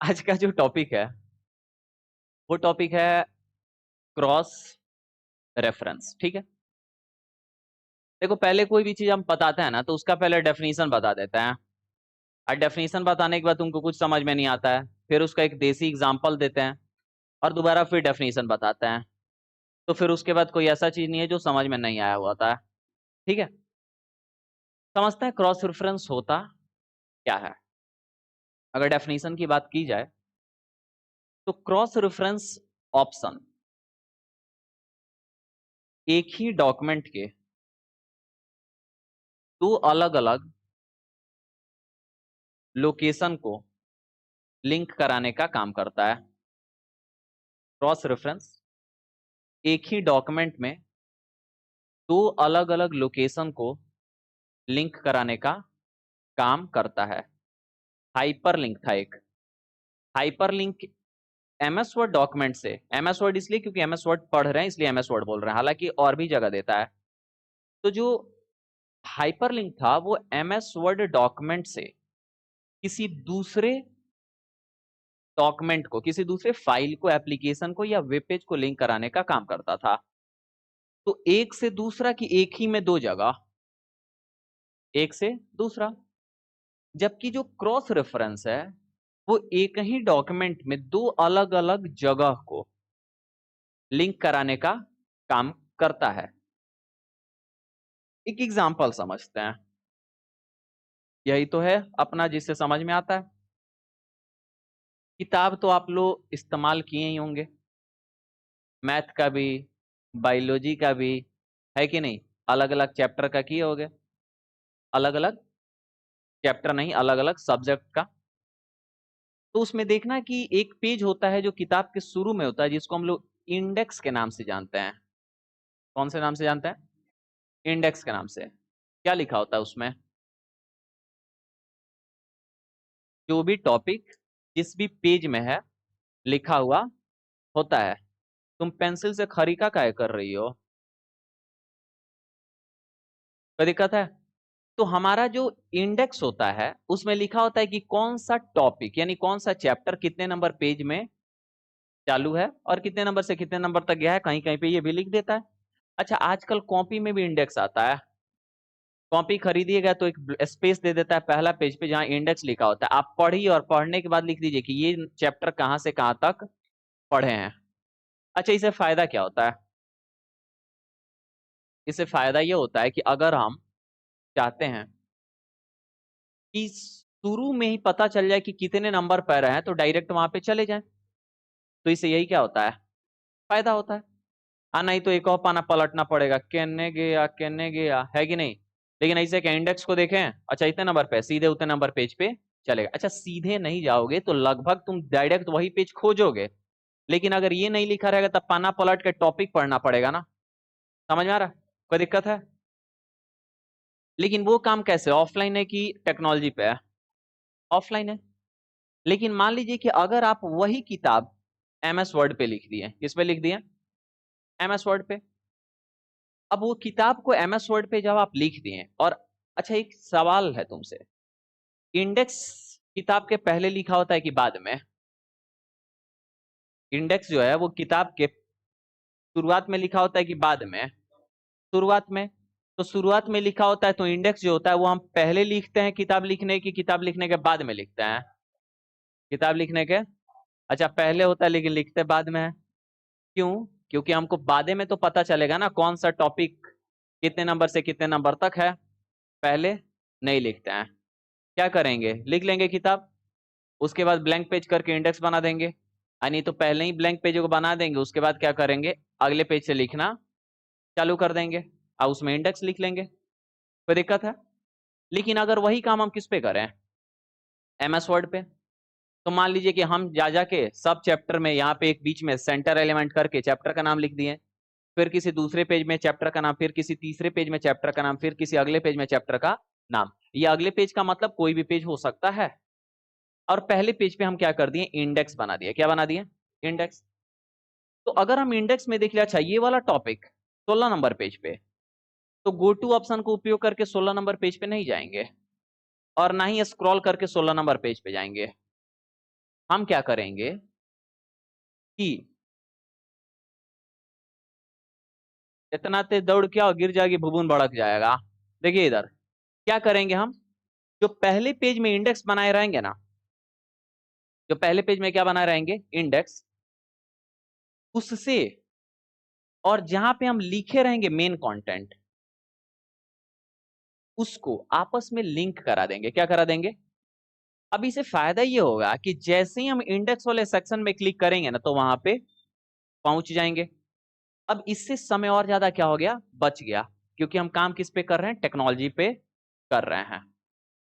आज का जो टॉपिक है वो टॉपिक है क्रॉस रेफरेंस। ठीक है, देखो पहले कोई भी चीज हम बताते हैं ना तो उसका पहले डेफिनेशन बता देते हैं। और डेफिनेशन बताने के बाद तुमको कुछ समझ में नहीं आता है, फिर उसका एक देसी एग्जांपल देते हैं और दोबारा फिर डेफिनेशन बताते हैं। तो फिर उसके बाद कोई ऐसा चीज नहीं है जो समझ में नहीं आया हुआ था। ठीक है, समझते हैं क्रॉस रेफरेंस होता क्या है। अगर डेफिनेशन की बात की जाए तो क्रॉस रेफरेंस ऑप्शन एक ही डॉक्यूमेंट के दो अलग अलग लोकेशन को लिंक कराने का काम करता है। क्रॉस रेफरेंस एक ही डॉक्यूमेंट में दो अलग अलग लोकेशन को लिंक कराने का काम करता है। हाइपरलिंक था एक। हाइपरलिंक एमएस वर्ड डॉक्यूमेंट से, एमएस वर्ड इसलिए क्योंकि एमएस वर्ड पढ़ रहे हैं इसलिए एमएस वर्ड बोल रहे हैं, हालांकि और भी जगह देता है। तो जो हाइपरलिंक था वो एमएस वर्ड डॉक्यूमेंट से किसी दूसरे डॉक्यूमेंट को, किसी दूसरे फाइल को, एप्लीकेशन को या वेब पेज को लिंक कराने का काम करता था। तो एक से दूसरा की एक ही में दो जगह, एक से दूसरा। जबकि जो क्रॉस रेफरेंस है वो एक ही डॉक्यूमेंट में दो अलग अलग जगह को लिंक कराने का काम करता है। एक एग्जांपल समझते हैं, यही तो है अपना जिससे समझ में आता है। किताब तो आप लोग इस्तेमाल किए ही होंगे, मैथ का भी, बायोलॉजी का भी, है कि नहीं? अलग अलग चैप्टर का किए होगे, अलग अलग चैप्टर नहीं, अलग अलग सब्जेक्ट का। तो उसमें देखना कि एक पेज होता है जो किताब के शुरू में होता है जिसको हम लोग इंडेक्स के नाम से जानते हैं। कौन से नाम से जानते हैं? इंडेक्स के नाम से। क्या लिखा होता है उसमें? जो भी टॉपिक जिस भी पेज में है लिखा हुआ होता है। तुम पेंसिल से खरीका काहे कर रही हो? कोई दिक्कत है? तो हमारा जो इंडेक्स होता है उसमें लिखा होता है कि कौन सा टॉपिक यानी कौन सा चैप्टर कितने नंबर पेज में चालू है और कितने नंबर से कितने नंबर तक गया है, कहीं कहीं पे ये भी लिख देता है। अच्छा, आजकल कॉपी में भी इंडेक्स आता है। कॉपी खरीदिएगा तो एक स्पेस दे देता है पहला पेज पे जहां इंडेक्स लिखा होता है। आप पढ़िए और पढ़ने के बाद लिख दीजिए कि ये चैप्टर कहां से कहां तक पढ़े हैं। अच्छा, इससे फायदा क्या होता है? इससे फायदा ये होता है कि अगर हम चाहते हैं कि शुरू में ही पता चल जाए कि कितने नंबर पर रहे हैं तो डायरेक्ट वहां पे चले जाएं। तो इससे यही क्या होता है? फायदा होता है। हाँ, नहीं तो एक और पाना पलटना पड़ेगा, कहने गया, है कि नहीं? लेकिन ऐसे क्या इंडेक्स को देखें, अच्छा इतने नंबर पे, सीधे उतने नंबर पेज पे चलेगा। अच्छा, सीधे नहीं जाओगे तो लगभग तुम डायरेक्ट वही पेज खोजोगे, लेकिन अगर ये नहीं लिखा रहेगा तब पाना पलट के टॉपिक पढ़ना पड़ेगा ना। समझ में आ रहा है? कोई दिक्कत है? लेकिन वो काम कैसे, ऑफलाइन है कि टेक्नोलॉजी पे है? ऑफलाइन है। लेकिन मान लीजिए कि अगर आप वही किताब एमएस वर्ड पे लिख दिए, किस पे लिख दिए? एमएस वर्ड पे। अब वो किताब को एमएस वर्ड पे जब आप लिख दिए और, अच्छा एक सवाल है तुमसे, इंडेक्स किताब के पहले लिखा होता है कि बाद में? इंडेक्स जो है वो किताब के शुरुआत में लिखा होता है कि बाद में? शुरुआत में। तो शुरुआत में लिखा होता है तो इंडेक्स जो होता है वो हम पहले लिखते हैं किताब लिखने की, किताब लिखने के बाद में लिखते हैं? किताब लिखने के, अच्छा पहले होता है लेकिन लिखते बाद में है। क्यों? क्योंकि हमको बाद में तो पता चलेगा ना कौन सा टॉपिक कितने नंबर से कितने नंबर तक है। पहले नहीं लिखते हैं। क्या करेंगे, लिख लेंगे किताब, उसके बाद ब्लैंक पेज करके इंडेक्स बना देंगे। नहीं तो पहले ही ब्लैंक पेज को बना देंगे, उसके बाद क्या करेंगे, अगले पेज से लिखना चालू कर देंगे और उसमें इंडेक्स लिख लेंगे। कोई दिक्कत है? लेकिन अगर वही काम हम किस पे करें, एमएस वर्ड पे, तो मान लीजिए कि हम जा जाके सब चैप्टर में यहाँ पे एक बीच में सेंटर एलिमेंट करके चैप्टर का नाम लिख दिए, फिर किसी दूसरे पेज में चैप्टर का नाम, फिर किसी तीसरे पेज में चैप्टर का नाम, फिर किसी अगले पेज में चैप्टर का नाम। ये अगले पेज का मतलब कोई भी पेज हो सकता है। और पहले पेज पे हम क्या कर दिए, इंडेक्स बना दिए। क्या बना दिए? इंडेक्स। तो अगर हम इंडेक्स में देख लिया, अच्छा ये वाला टॉपिक 16 नंबर पेज पे, तो गो टू ऑप्शन को उपयोग करके 16 नंबर पेज पे नहीं जाएंगे और ना ही स्क्रॉल करके 16 नंबर पेज पे जाएंगे। हम क्या करेंगे कि इतना तेज दौड़ के और गिर जाएगी, भुवन भड़क जाएगा। देखिए इधर क्या करेंगे हम, जो पहले पेज में इंडेक्स बनाए रहेंगे ना, जो पहले पेज में क्या बनाए रहेंगे, इंडेक्स, उससे और जहां पे हम लिखे रहेंगे मेन कंटेंट, उसको आपस में लिंक करा देंगे। क्या करा देंगे? अब इसे फायदा ये होगा कि जैसे ही हम इंडेक्स वाले सेक्शन में क्लिक करेंगे ना, तो वहां पे पहुंच जाएंगे। अब इससे समय और ज्यादा क्या हो गया, बच गया, क्योंकि हम काम किस पे कर रहे हैं, टेक्नोलॉजी पे कर रहे हैं।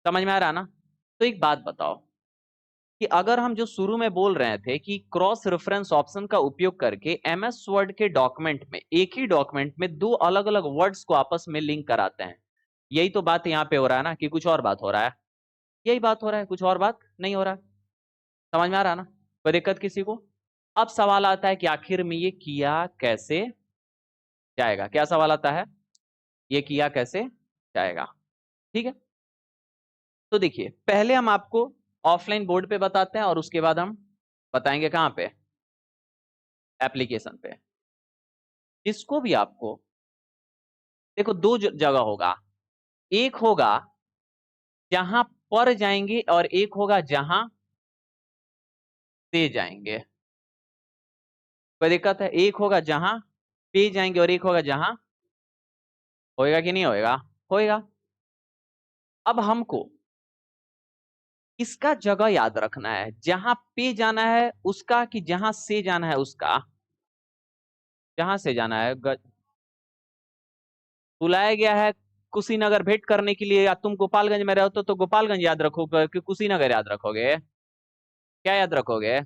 समझ में आ रहा ना? तो एक बात बताओ कि अगर हम जो शुरू में बोल रहे थे कि क्रॉस रेफरेंस ऑप्शन का उपयोग करके एमएस वर्ड के डॉक्यूमेंट में, एक ही डॉक्यूमेंट में दो अलग अलग वर्ड्स को आपस में लिंक कराते हैं, यही तो बात यहाँ पे हो रहा है ना, कि कुछ और बात हो रहा है? यही बात हो रहा है, कुछ और बात नहीं हो रहा है। समझ में आ रहा ना? कोई दिक्कत किसी को? अब सवाल आता है कि आखिर में ये किया कैसे जाएगा। क्या सवाल आता है? ये किया कैसे जाएगा? ठीक है, तो देखिए पहले हम आपको ऑफलाइन बोर्ड पे बताते हैं और उसके बाद हम बताएंगे कहां पे, एप्लीकेशन पे। इसको भी आपको देखो दो जगह होगा, एक होगा जहां पर जाएंगे और एक होगा जहां से जाएंगे। कोई दिक्कत है? एक होगा जहां पे जाएंगे और एक होगा जहां, होएगा कि नहीं होएगा? होएगा। अब हमको इसका जगह याद रखना है, जहां पे जाना है उसका कि जहां से जाना है उसका। जहां से जाना है, बुलाया गया है कुशीनगर भेंट करने के लिए, या तुम गोपालगंज में रहो तो गोपालगंज याद रखोगे कि कुशीनगर याद रखोगे? क्या याद रखोगे?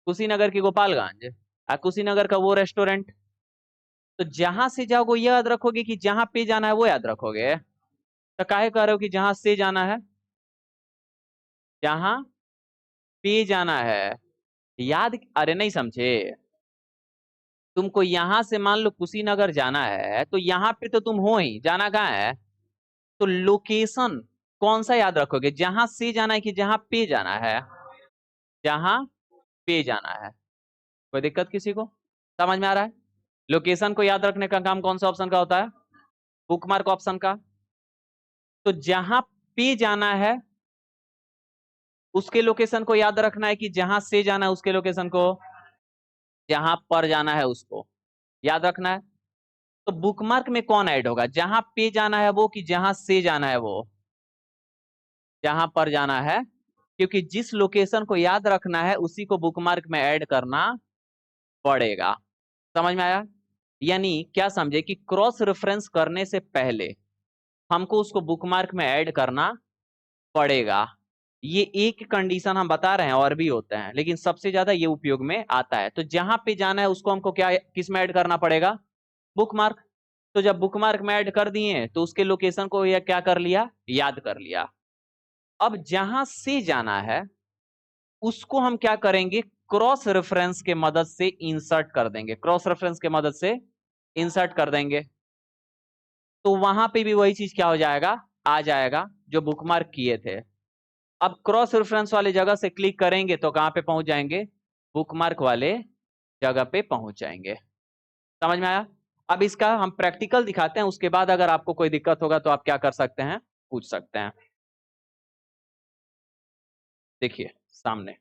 कुशीनगर की गोपालगंज, कुशीनगर का वो रेस्टोरेंट। तो जहां से जाओगे ये याद रखोगे कि जहां पे जाना है वो याद रखोगे? तो काहे कह रहे हो कि जहां से जाना है, जहां पे जाना है याद? अरे नहीं समझे, तुमको यहां से मान लो कुशीनगर जाना है, तो यहाँ पे तो तुम हो ही, जाना कहाँ है? तो लोकेशन कौन सा याद रखोगे, जहां से जाना है कि जहां पे जाना है? जहां पे जाना है। कोई दिक्कत किसी को? समझ में आ रहा है? लोकेशन को याद रखने का काम कौन सा ऑप्शन का होता है? बुकमार्क ऑप्शन का। तो जहां पे जाना है उसके लोकेशन को याद रखना है कि जहां से जाना है उसके लोकेशन को, जहां पर जाना है उसको याद रखना है। तो बुकमार्क में कौन ऐड होगा, जहां पे जाना है वो कि जहां से जाना है वो? जहां पर जाना है, क्योंकि जिस लोकेशन को याद रखना है उसी को बुकमार्क में ऐड करना पड़ेगा। समझ में आया? यानी क्या समझे कि क्रॉस रेफरेंस करने से पहले हमको उसको बुकमार्क में ऐड करना पड़ेगा। ये एक कंडीशन हम बता रहे हैं, और भी होते हैं, लेकिन सबसे ज्यादा ये उपयोग में आता है। तो जहां पे जाना है उसको हमको क्या, किस में ऐड करना पड़ेगा? बुकमार्क। तो जब बुकमार्क में ऐड कर दिए तो उसके लोकेशन को यह क्या कर लिया, याद कर लिया। अब जहां से जाना है उसको हम क्या करेंगे, क्रॉस रेफरेंस के मदद से इंसर्ट कर देंगे, क्रॉस रेफरेंस के मदद से इंसर्ट कर देंगे। तो वहां पे भी वही चीज क्या हो जाएगा, आ जाएगा जो बुकमार्क किए थे। अब क्रॉस रेफरेंस वाले जगह से क्लिक करेंगे तो कहां पे पहुंच जाएंगे, बुकमार्क वाले जगह पे पहुंच जाएंगे। समझ में आया? अब इसका हम प्रैक्टिकल दिखाते हैं, उसके बाद अगर आपको कोई दिक्कत होगा तो आप क्या कर सकते हैं, पूछ सकते हैं। देखिए सामने,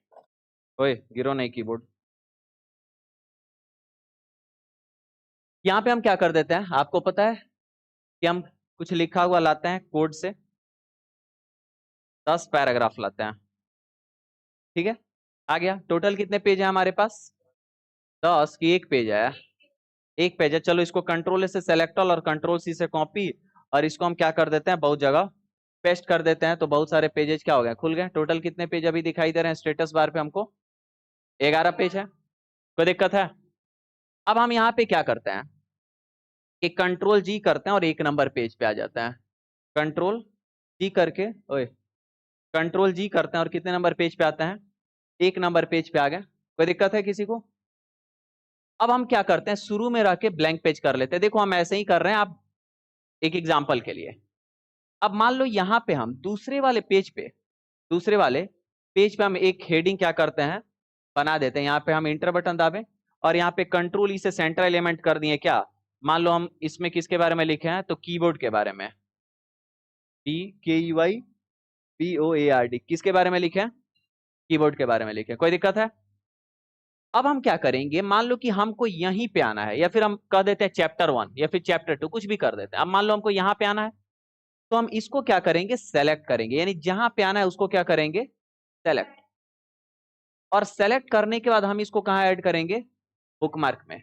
ओए गिरो नहीं कीबोर्ड। यहाँ पे हम क्या कर देते हैं, आपको पता है कि हम कुछ लिखा हुआ लाते हैं कोड से, 10 पैराग्राफ लाते हैं। ठीक है, आ गया। टोटल कितने पेज है हमारे पास, 10 की एक पेज है, एक पेज है। चलो इसको कंट्रोल से सेलेक्ट ऑल और कंट्रोल सी से कॉपी, और इसको हम क्या कर देते हैं, बहुत जगह पेस्ट कर देते हैं। तो बहुत सारे पेजेस क्या हो गए, खुल गए। टोटल कितने पेज अभी दिखाई दे रहे हैं स्टेटस बार पे हमको, 11 पेज है। कोई दिक्कत है? अब हम यहाँ पे क्या करते हैं कि कंट्रोल जी करते हैं और एक नंबर पेज पे आ जाते हैं। कंट्रोल जी करके, ओए कंट्रोल जी करते हैं और कितने नंबर पेज पे आते हैं, एक नंबर पेज पे आ गए। कोई दिक्कत है किसी को? अब हम क्या करते हैं, शुरू में रह के ब्लैंक पेज कर लेते हैं। देखो हम ऐसे ही कर रहे हैं, आप एक एग्जाम्पल के लिए। अब मान लो यहां पे हम दूसरे वाले पेज पे, दूसरे वाले पेज पे हम एक हेडिंग क्या करते हैं, बना देते हैं। यहाँ पे हम इंटर बटन दाबें और यहाँ पे कंट्रोल ई से सेंटर एलिमेंट कर दिए क्या। मान लो हम इसमें किसके बारे में लिखे हैं, तो कीबोर्ड के बारे में, KEYBOARD, किसके बारे में लिखे हैं, कीबोर्ड के बारे में लिखे। कोई दिक्कत है? अब हम क्या करेंगे, मान लो कि हमको यहीं पे आना है, या फिर हम कह देते हैं चैप्टर 1 या फिर चैप्टर 2, कुछ भी कर देते हैं। अब मान लो हमको यहाँ पे आना है, तो हम इसको क्या करेंगे, सेलेक्ट करेंगे, यानी जहां पे आना है उसको क्या करेंगे, सेलेक्ट। और सेलेक्ट करने के बाद हम इसको कहां ऐड करेंगे, बुकमार्क में।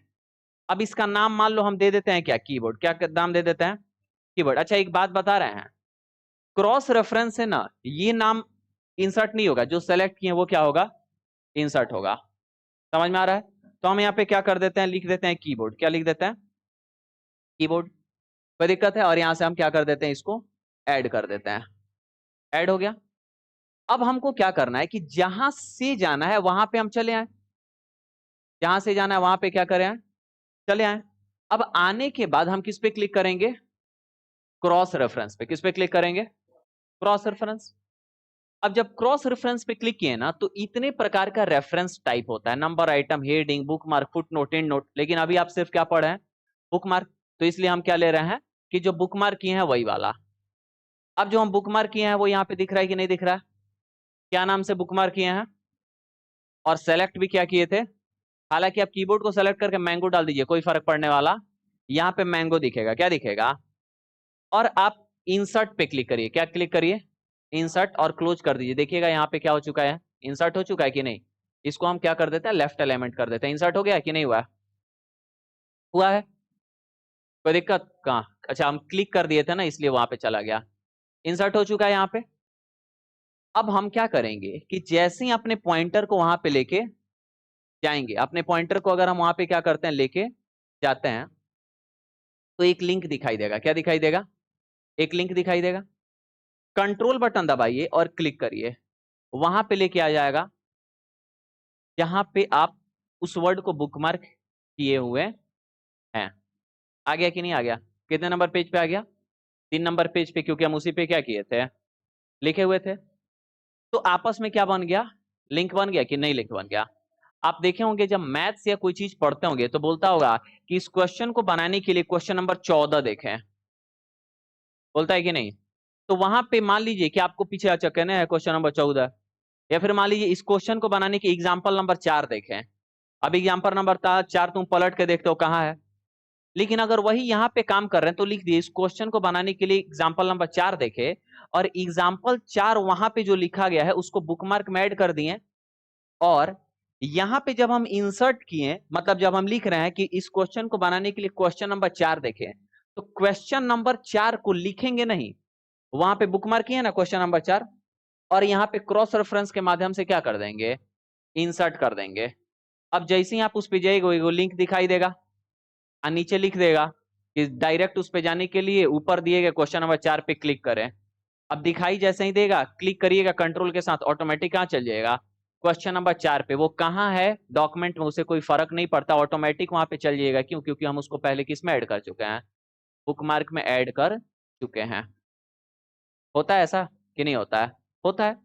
अब इसका नाम मान लो हम दे देते हैं क्या, कीबोर्ड। क्या नाम दे देते हैं, कीबोर्ड। अच्छा एक बात बता रहे हैं, क्रॉस रेफरेंस है ना, ये नाम इंसर्ट नहीं होगा, जो सेलेक्ट किए वो क्या होगा, इंसर्ट होगा। समझ में आ रहा है? तो हम यहाँ पे क्या कर देते हैं, लिख देते हैं कीबोर्ड। क्या लिख देते हैं, कीबोर्ड। कोई दिक्कत है? और यहां से हम क्या कर देते हैं, इसको ऐड कर देते हैं। ऐड हो गया। अब हमको क्या करना है कि जहां से जाना है वहां पे हम चले आए, जहां से जाना है वहां पे क्या करें, चले आए। अब आने के बाद हम किस पे क्लिक करेंगे, क्रॉस रेफरेंस पे। किस पे क्लिक करेंगे, क्रॉस रेफरेंस। अब जब क्रॉस रेफरेंस पे क्लिक किए ना, तो इतने प्रकार का रेफरेंस टाइप होता है, number, item, heading, bookmark, footnote, and note. लेकिन अभी आप सिर्फ क्या पढ़ रहे हैं, बुकमार्क। तो इसलिए हम क्या ले रहे हैं कि जो बुकमार्क किए हैं वही वाला। अब जो हम बुकमार्क किए हैं वो यहाँ पे दिख रहा है कि नहीं दिख रहा है, क्या नाम से बुकमार्क किए हैं, और सेलेक्ट भी क्या किए थे। हालांकि आप कीबोर्ड को सेलेक्ट करके मैंगो डाल दीजिए, कोई फर्क पड़ने वाला, यहाँ पे मैंगो दिखेगा। क्या दिखेगा? और आप इंसर्ट पे क्लिक करिए। क्या क्लिक करिए, इंसर्ट, और क्लोज कर दीजिए। देखिएगा यहाँ पे क्या हो चुका है, इंसर्ट हो चुका है कि नहीं। इसको हम क्या कर देते हैं, लेफ्ट एलिमेंट कर देते हैं। इंसर्ट हो गया कि नहीं हुआ, हुआ है। कोई दिक्कत कहाँ? अच्छा हम क्लिक कर दिए थे ना, इसलिए वहां पे चला गया। इंसर्ट हो चुका है यहाँ पे। अब हम क्या करेंगे कि जैसे ही अपने पॉइंटर को वहां पे लेके जाएंगे, अपने पॉइंटर को अगर हम वहां पे क्या करते हैं, लेके जाते हैं, तो एक लिंक दिखाई देगा। क्या दिखाई देगा, एक लिंक दिखाई देगा। कंट्रोल बटन दबाइए और क्लिक करिए, वहां पे लेके आ जाएगा जहां पे आप उस वर्ड को बुकमार्क किए हुए हैं। आ गया कि नहीं आ गया? कितने नंबर पेज पे आ गया, 3 नंबर पेज पे, क्योंकि हम उसी पे क्या किए थे, लिखे हुए थे। तो आपस में क्या बन गया, लिंक बन गया कि नहीं, लिंक बन गया। आप देखे होंगे जब मैथ्स या कोई चीज पढ़ते होंगे तो बोलता होगा कि इस क्वेश्चन को बनाने के लिए क्वेश्चन नंबर 14 देखें, बोलता है कि नहीं। तो वहां पे मान लीजिए कि आपको पीछे अच्छा कहना है क्वेश्चन नंबर 14, या फिर मान लीजिए इस क्वेश्चन को बनाने के एग्जाम्पल नंबर 4 देखें। अब एग्जाम्पल नंबर 4 तुम पलट के देखते हो कहाँ है, लेकिन अगर वही यहाँ पे काम कर रहे हैं तो लिख दिए इस क्वेश्चन को बनाने के लिए एग्जाम्पल नंबर 4 देखे, और एग्जाम्पल 4 वहां पे जो लिखा गया है उसको बुकमार्क में ऐड कर दिए। और यहां पे जब हम इंसर्ट किए, मतलब जब हम लिख रहे हैं कि इस क्वेश्चन को बनाने के लिए क्वेश्चन नंबर 4 देखें, तो क्वेश्चन नंबर 4 को लिखेंगे नहीं, वहां पे बुकमार्क किए ना क्वेश्चन नंबर 4, और यहाँ पे क्रॉस रेफरेंस के माध्यम से क्या कर देंगे, इंसर्ट कर देंगे। अब जैसे ही आप उस पे जाएंगे वो लिंक दिखाई देगा, और नीचे लिख देगा कि डायरेक्ट उस पे जाने के लिए ऊपर दिए गए क्वेश्चन नंबर 4 पे क्लिक करें। अब दिखाई जैसे ही देगा, क्लिक करिएगा कंट्रोल के साथ, ऑटोमेटिक कहाँ चल जाएगा, क्वेश्चन नंबर 4 पे। वो कहाँ है डॉक्यूमेंट में उसे कोई फर्क नहीं पड़ता, ऑटोमेटिक वहां पे चल जाएगा। क्यों? क्योंकि हम उसको पहले किस में ऐड कर चुके हैं, बुकमार्क में ऐड कर चुके हैं। होता है ऐसा कि नहीं होता है? होता है।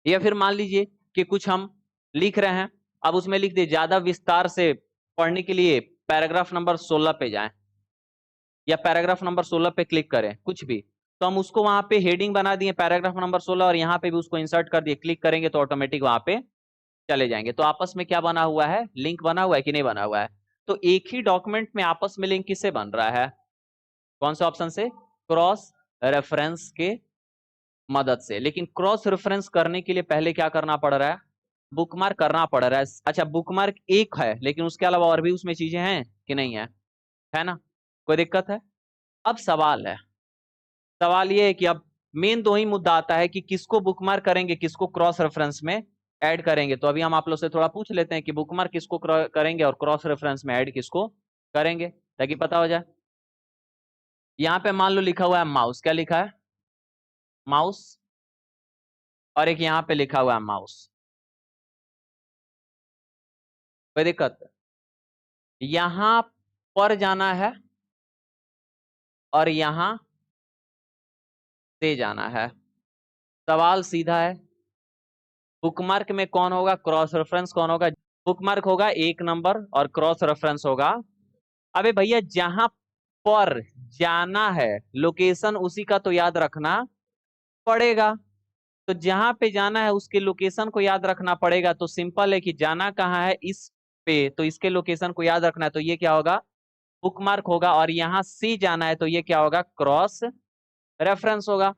या फिर मान लीजिए कि कुछ हम लिख रहे हैं, अब उसमें लिख दिए ज्यादा विस्तार से पढ़ने के लिए पैराग्राफ नंबर 16 पे जाएं, या पैराग्राफ नंबर 16 पे क्लिक करें, कुछ भी। तो हम उसको वहां पे हेडिंग बना दिए पैराग्राफ नंबर 16, और यहाँ पे भी उसको इंसर्ट कर दिए, क्लिक करेंगे तो ऑटोमेटिक वहां पे चले जाएंगे। तो आपस में क्या बना हुआ है, लिंक बना हुआ है कि नहीं बना हुआ है? तो एक ही डॉक्यूमेंट में आपस में लिंक किससे बन रहा है, कौन से ऑप्शन से, क्रॉस रेफरेंस के मदद से। लेकिन क्रॉस रेफरेंस करने के लिए पहले क्या करना पड़ रहा है, बुकमार्क करना पड़ रहा है। अच्छा बुकमार्क एक है, लेकिन उसके अलावा और भी उसमें चीजें हैं कि नहीं है ना? कोई दिक्कत है? अब सवाल है, सवाल ये है कि अब मेन दो ही मुद्दा आता है कि किसको बुकमार्क करेंगे, किसको क्रॉस रेफरेंस में ऐड करेंगे। तो अभी हम आप लोग से थोड़ा पूछ लेते हैं कि बुकमार्क किसको करेंगे और क्रॉस रेफरेंस में ऐड किसको करेंगे, ताकि पता हो जाए। यहाँ पे मान लो लिखा हुआ है माउस, क्या लिखा है, माउस, और एक यहाँ पे लिखा हुआ है माउस। कोई दिक्कत? यहां पर जाना है और यहां से जाना है। सवाल सीधा है, बुकमार्क में कौन होगा, क्रॉस रेफरेंस कौन होगा, बुकमार्क होगा 1 नंबर और क्रॉस रेफरेंस होगा। अबे भैया जहां पर जाना है लोकेशन उसी का तो याद रखना पड़ेगा। तो जहां पे जाना है उसके लोकेशन को याद रखना पड़ेगा। तो सिंपल है कि जाना कहाँ है, इस पे, तो इसके लोकेशन को याद रखना है। तो ये क्या होगा, बुकमार्क होगा। और यहां से जाना है तो ये क्या होगा, क्रॉस रेफरेंस होगा।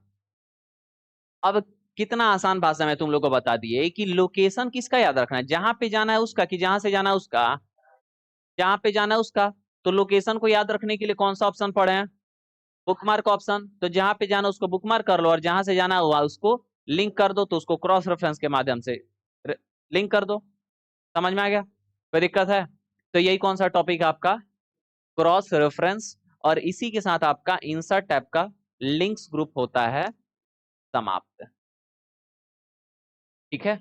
अब कितना आसान भाषा में तुम लोग को बता दिए कि लोकेशन किसका याद रखना है, जहां पे जाना है उसका, कि जहां से जाना है उसका, जहां पे जाना है उसका। तो लोकेशन को याद रखने के लिए कौन सा ऑप्शन पढ़े हैं, बुकमार्क ऑप्शन। तो जहां पे जाना उसको बुकमार्क कर लो और जहां से जाना हुआ उसको लिंक कर दो, तो उसको क्रॉस रेफरेंस के माध्यम से लिंक कर दो। समझ में आ गया, कोई दिक्कत है? तो यही कौन सा टॉपिक है आपका, क्रॉस रेफरेंस। और इसी के साथ आपका इंसर्ट टाइप का लिंक्स ग्रुप होता है समाप्त। ठीक है।